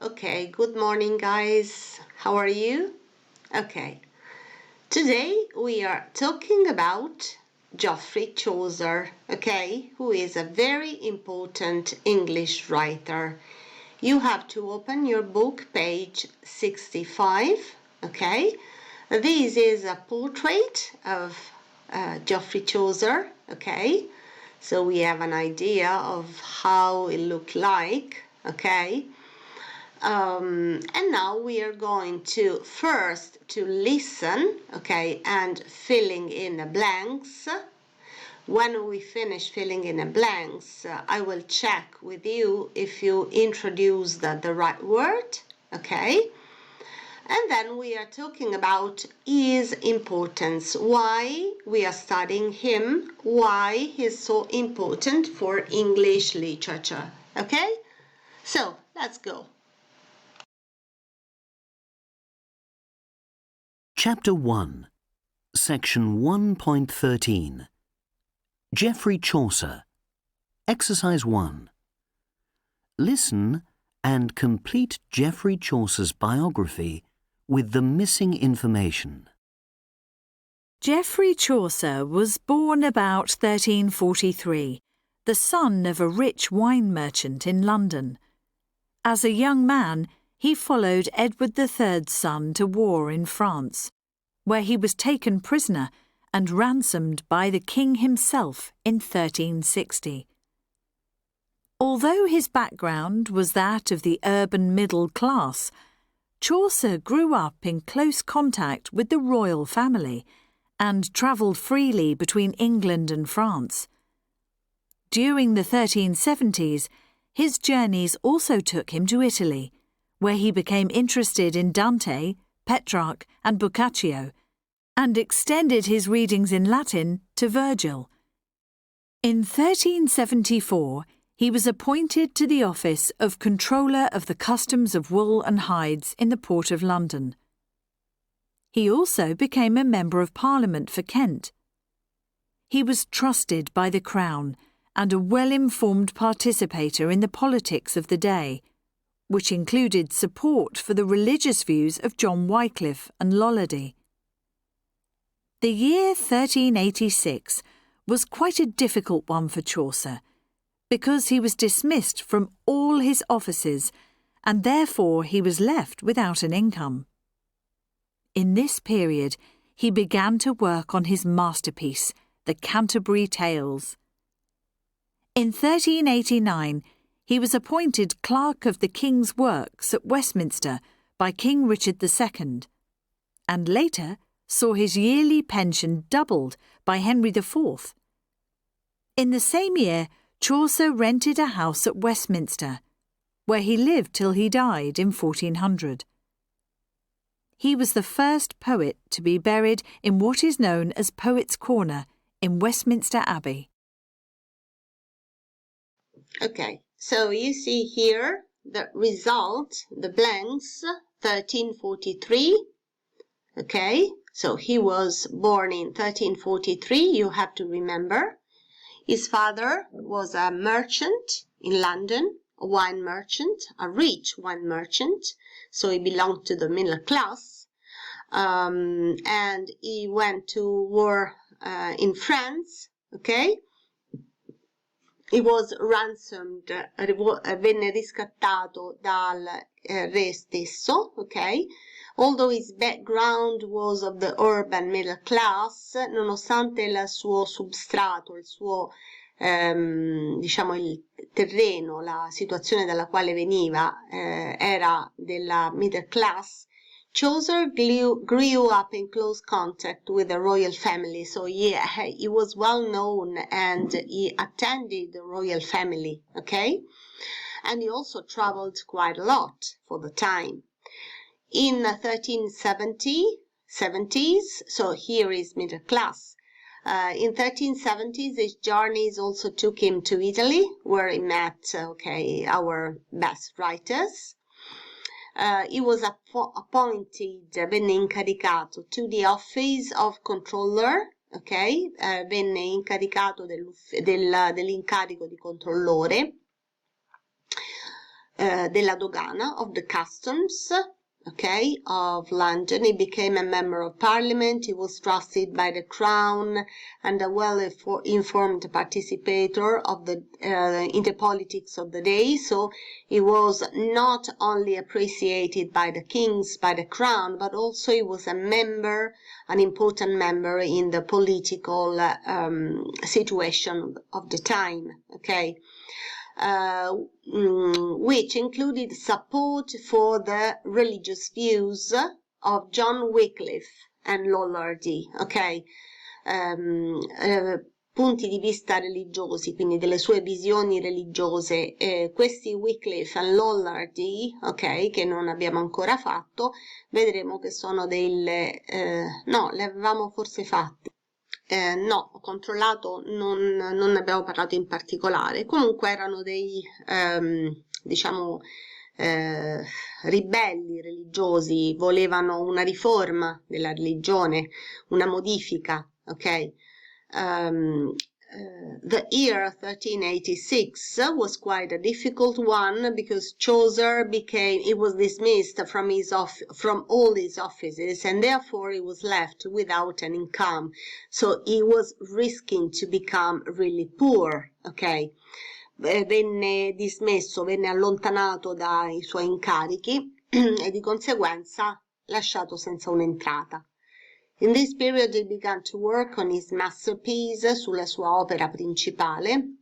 Okay, good morning guys. How are you? Okay, today we are talking about Geoffrey Chaucer, okay, who is a very important English writer. You have to open your book, page 65, okay? This is a portrait of Geoffrey Chaucer, okay? So we have an idea of how it looked like, okay? And now we are going to first to listen, okay, and filling in the blanks. When we finish filling in the blanks, I will check with you if you introduced the right word, okay? And then we are talking about his importance, why we are studying him, why he's so important for English literature, okay? So, let's go. Chapter 1, Section 1.13. Geoffrey Chaucer. Exercise 1. Listen and complete Geoffrey Chaucer's biography with the missing information. Geoffrey Chaucer was born about 1343, the son of a rich wine merchant in London. As a young man, he followed Edward III's son to war in France, where he was taken prisoner and ransomed by the king himself in 1360. Although his background was that of the urban middle class, Chaucer grew up in close contact with the royal family and travelled freely between England and France. During the 1370s, his journeys also took him to Italy, where he became interested in Dante, Petrarch, and Boccaccio, and extended his readings in Latin to Virgil. In 1374, he was appointed to the office of Controller of the Customs of Wool and Hides in the Port of London. He also became a Member of Parliament for Kent. He was trusted by the Crown and a well-informed participator in the politics of the day, which included support for the religious views of John Wycliffe and Lollardy. The year 1386 was quite a difficult one for Chaucer, because he was dismissed from all his offices and therefore he was left without an income. In this period, he began to work on his masterpiece, the Canterbury Tales. In 1389, he was appointed Clerk of the King's Works at Westminster by King Richard II, and later saw his yearly pension doubled by Henry IV. In the same year, Chaucer rented a house at Westminster, where he lived till he died in 1400. He was the first poet to be buried in what is known as Poets' Corner in Westminster Abbey. Okay, so you see here the result, the blanks, 1343. Okay, so he was born in 1343, you have to remember. His father was a merchant in London, a wine merchant, a rich wine merchant, so he belonged to the middle class. And he went to war in France, okay? He was ransomed, venne riscattato dal re stesso, okay? Although his background was of the urban middle class, nonostante il suo substrato, il suo, diciamo, il terreno, la situazione dalla quale veniva era della middle class, Chaucer grew up in close contact with the royal family, so he was well known and he attended the royal family, okay? And he also traveled quite a lot for the time. In 1370s, so here is middle class. In 1370s, his journeys also took him to Italy, where he met, okay, our best writers. He was appointed, venne incaricato to the office of controller, ok? Venne incaricato dell'incarico di controllore. della dogana, of the customs, okay, of London. He became a member of parliament. He was trusted by the crown and a well-informed participator of in the politics of the day. So he was not only appreciated by the kings, by the crown, but also he was an important member in the political situation of the time, okay. Which included support for the religious views of John Wycliffe and Lollardy, ok? Punti di vista religiosi, quindi delle sue visioni religiose. Questi Wycliffe e Lollardy, ok, che non abbiamo ancora fatto, vedremo che sono no, le avevamo forse fatte. No, ho controllato, non ne abbiamo parlato in particolare. Comunque erano dei, ribelli religiosi, volevano una riforma della religione, una modifica, ok? The year 1386 was quite a difficult one because Chaucer was dismissed from all his offices, and therefore he was left without an income. So he was risking to become really poor, ok? Venne dismesso, venne allontanato dai suoi incarichi e di conseguenza lasciato senza un'entrata. In this period he began to work on his masterpiece, sulla sua opera principale,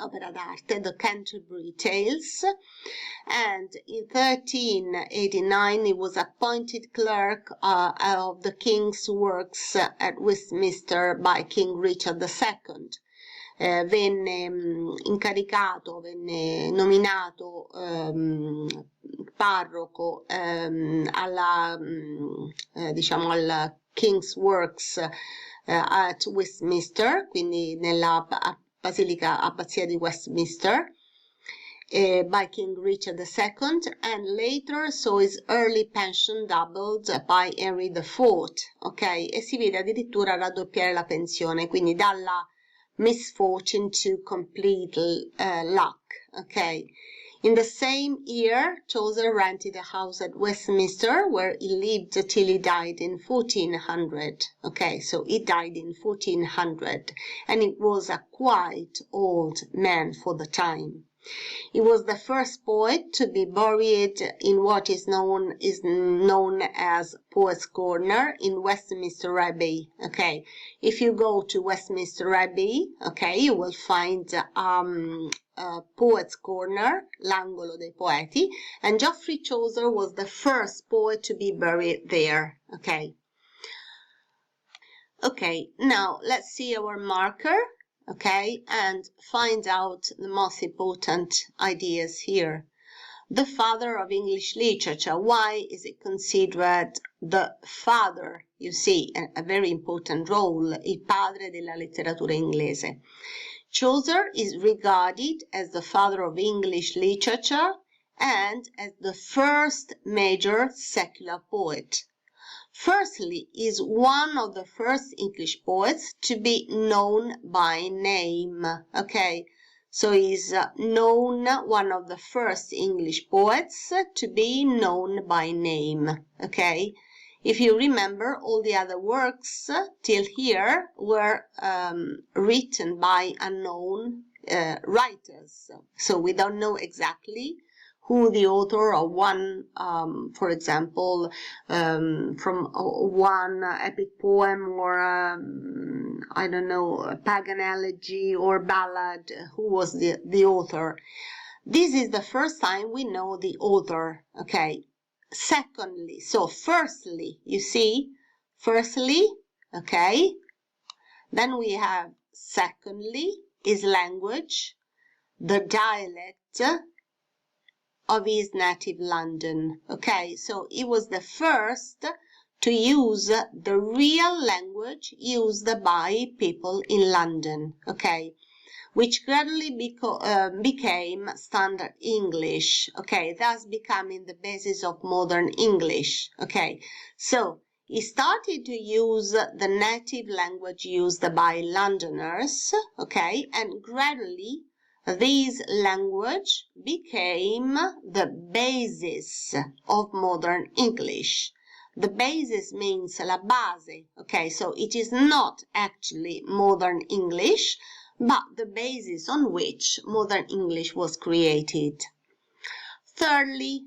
opera d'arte, the Canterbury Tales, and in 1389 he was appointed clerk of the King's Works at Westminster by King Richard II. Venne incaricato, venne nominato parroco al King's Works at Westminster, quindi nella abbazia di Westminster, by King Richard II, and later saw his early pension doubled by Henry IV, ok? E si vede addirittura raddoppiare la pensione, quindi dalla misfortune to complete luck, okay? In the same year, Chaucer rented a house at Westminster where he lived till he died in 1400. Okay, so he died in 1400 and he was a quite old man for the time. He was the first poet to be buried in what is known as Poets' Corner in Westminster Abbey. Okay, if you go to Westminster Abbey, okay, you will find Poets' Corner, l'angolo dei poeti, and Geoffrey Chaucer was the first poet to be buried there. Okay. Okay, now let's see our marker. Okay, and find out the most important ideas here. The father of English literature. Why is it considered the father? You see, a very important role, il padre della letteratura inglese. Chaucer is regarded as the father of English literature and as the first major secular poet. Firstly, he is one of the first English poets to be known by name, okay? So he's one of the first English poets to be known by name, okay? If you remember, all the other works till here were written by unknown writers. So we don't know exactly who the author of one, for example, from one epic poem or, I don't know, a pagan elegy or ballad, who was the author. This is the first time we know the author, okay? Secondly, so firstly, you see, okay? Then we have secondly, is language, the dialect of his native London. Okay, so he was the first to use the real language used by people in London, okay, which gradually became standard English, okay, thus becoming the basis of modern English, okay. So he started to use the native language used by Londoners, okay, and gradually This language became the basis of modern English. The basis means la base, okay, so it is not actually modern English, but the basis on which modern English was created. Thirdly,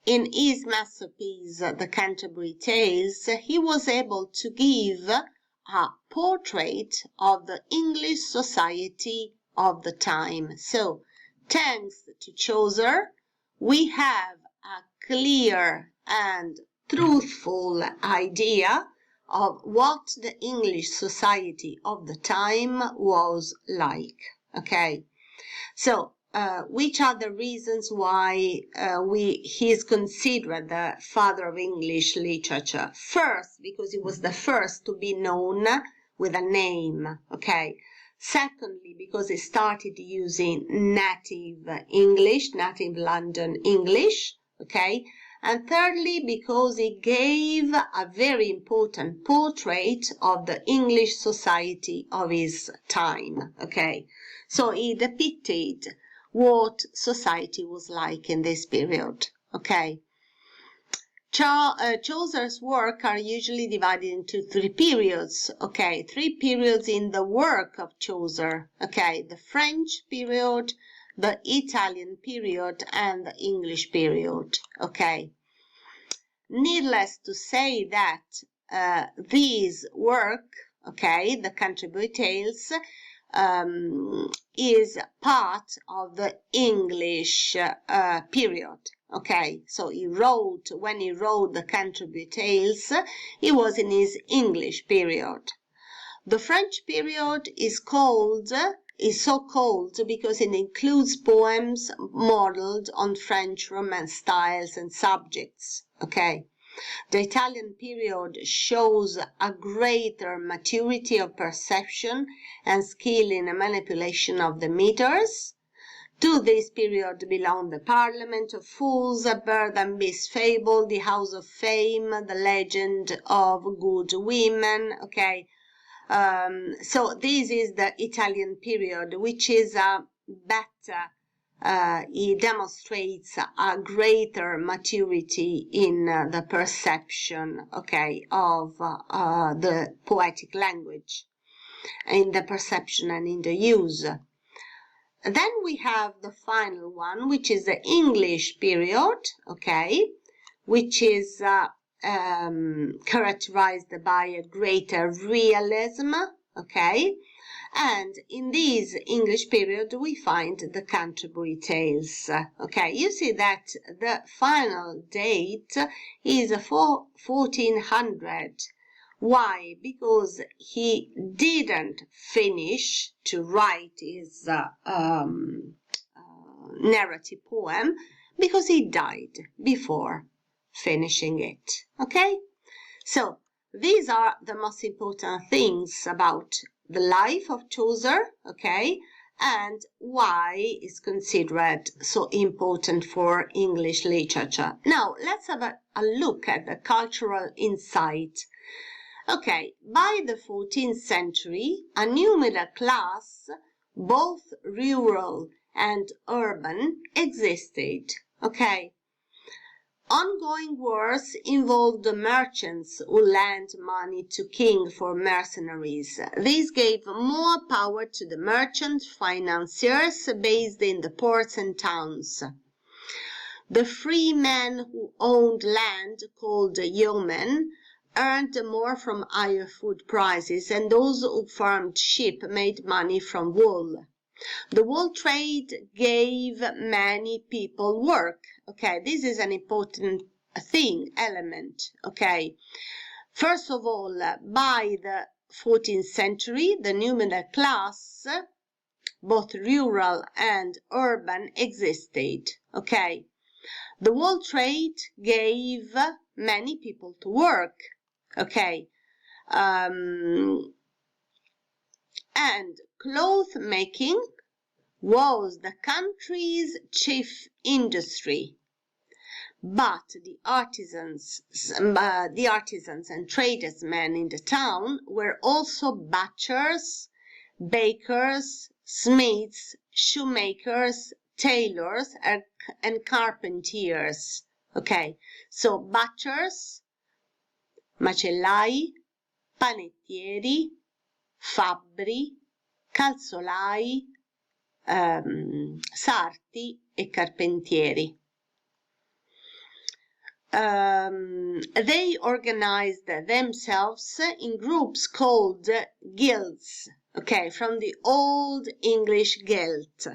in his masterpiece, The Canterbury Tales, he was able to give a portrait of the English society of the time. So, thanks to Chaucer, we have a clear and truthful idea of what the English society of the time was like. Okay, so which are the reasons why he is considered the father of English literature? First, because he was the first to be known with a name, okay? Secondly, because he started using native English, native London English, okay? And thirdly, because he gave a very important portrait of the English society of his time, okay? So he depicted what society was like in this period, okay? Chaucer's work are usually divided into three periods, okay? Three periods in the work of Chaucer, okay? The French period, the Italian period, and the English period, okay? Needless to say that this work, okay, the Canterbury Tales, is part of the English period. Okay, so when he wrote the Canterbury Tales, he was in his English period. The French period is so called because it includes poems modeled on French Romance styles and subjects. Okay. The Italian period shows a greater maturity of perception and skill in the manipulation of the meters. To this period belong the Parliament of Fools, A Bird and Beast Fable, The House of Fame, The Legend of Good Women, okay? So this is the Italian period, which is better. He demonstrates a greater maturity in the perception, okay, of the poetic language, in the perception and in the use. Then we have the final one, which is the English period, okay, which is characterized by a greater realism, okay. And in this English period, we find the Canterbury Tales. Okay, you see that the final date is 1400. Why? Because he didn't finish to write his narrative poem because he died before finishing it. Okay? So, these are the most important things about the life of Chaucer, okay, and why it's considered so important for English literature. Now, let's have a look at the cultural insight. Okay, by the 14th century, a new middle class, both rural and urban, existed, okay. Ongoing wars involved the merchants who lent money to king for mercenaries. This gave more power to the merchant financiers based in the ports and towns. The free men who owned land, called yeomen, earned more from higher food prices, and those who farmed sheep made money from wool. The wool trade gave many people work. Okay, this is an important element. Okay, first of all, by the 14th century, the new middle class, both rural and urban, existed. Okay, the wool trade gave many people to work. Okay, and cloth making was the country's chief industry, but the artisans and tradesmen in the town were also butchers, bakers, smiths, shoemakers, tailors, and carpenters. Okay, so butchers, macellai, panettieri, fabbri, calzolai, sarti e carpentieri. They organized themselves in groups called guilds, okay, from the Old English Geld,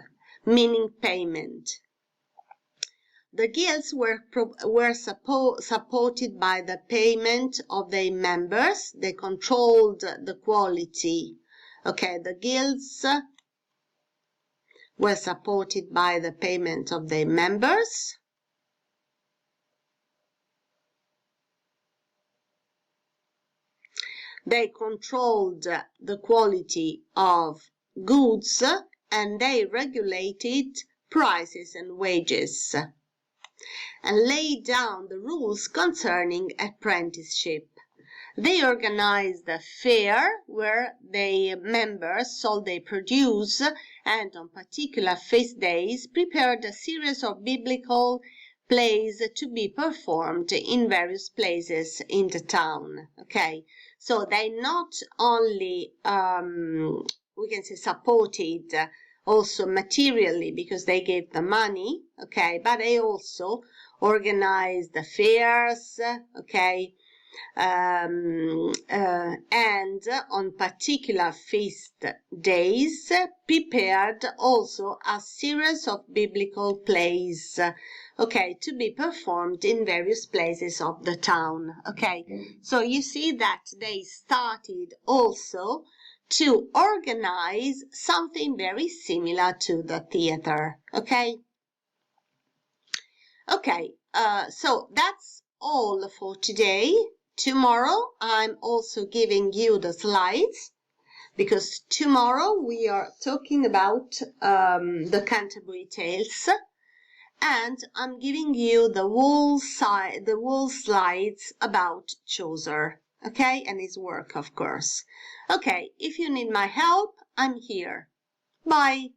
meaning payment. The guilds were supported by the payment of their members. They controlled the quality. Okay, the guilds were supported by the payment of their members. They controlled the quality of goods and they regulated prices and wages and laid down the rules concerning apprenticeship. They organized a fair where the members sold their produce and on particular feast days prepared a series of biblical plays to be performed in various places in the town. Okay, so they not only we can say supported also materially because they gave the money, okay, but they also organized the fairs, okay, and on particular feast days prepared also a series of biblical plays, okay, to be performed in various places of the town. Okay, so you see that they started also to organize something very similar to the theater. Okay, so that's all for today. Tomorrow I'm also giving you the slides because tomorrow we are talking about the Canterbury Tales, and I'm giving you the whole slides about Chaucer, okay, and his work, of course. Okay, if you need my help, I'm here. Bye.